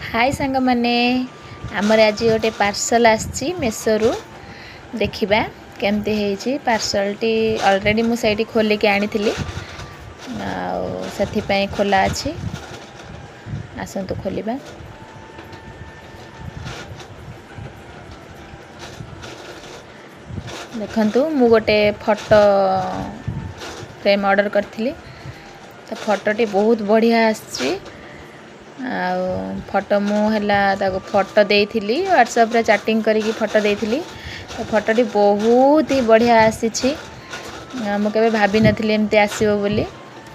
हाय सांग माने आमर आज गोटे पार्सल आसी मेसोरू देखिबा केमती है पार्सल टी ऑलरेडी मु साइड खोलिक आनी से खोला अच्छी आसतु खोलिबा। देखंतु मु गोटे फोटो फ्रेम ऑर्डर करथिली तो फोटोटी बहुत बढ़िया आसी फोटो मुला फोटो देइथिली व्हाट्सएप रे चैटिंग करिकी फोटो देइथिली तो फोटोटी बहुत ही बढ़िया आसी मु केबे भाबी नथिली एमती आसीबो बोली।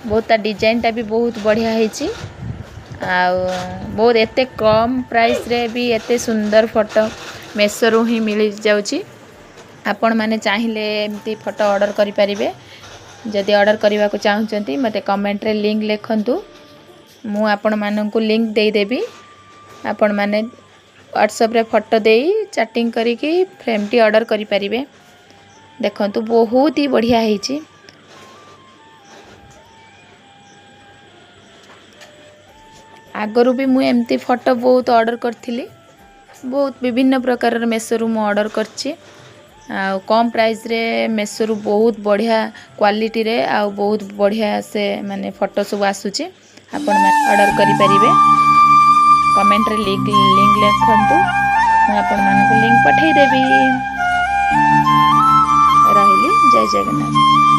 बहुत ता डिजाइन टा भी बहुत बढ़िया हेची बहुत एते कम प्राइस रे भी एते सुंदर फोटो मेसोरू ही मिल जाउची। आपण माने चाहिले एमती फोटो ऑर्डर करि परिबे। जदि ऑर्डर करबा को चाहउचंती मते कमेंट रे लिंक लिखंतु मु आपण माननकु लिंक दे देबी। आपण माने व्हाट्सएप रे फोटो देई चैटिंग करिकी फ्रेम टी ऑर्डर करि परिबे। देखंतु बहुत ही बढ़िया हेची। आगरु भी मु एमती फोटो बहुत ऑर्डर करथिली बहुत विभिन्न प्रकार मेसोरू मु ऑर्डर करछि कम प्राइस रे मेसोरू बहुत बढ़िया क्वालिटी रे आ बहुत बढ़िया से माने फोटो सब आसुची। आपण ऑर्डर करि परिबे। कमेंट रे लिंक लिखंतु मु आपण मानको लिंक पठेई देबी। रहिली जय जगन्नाथ।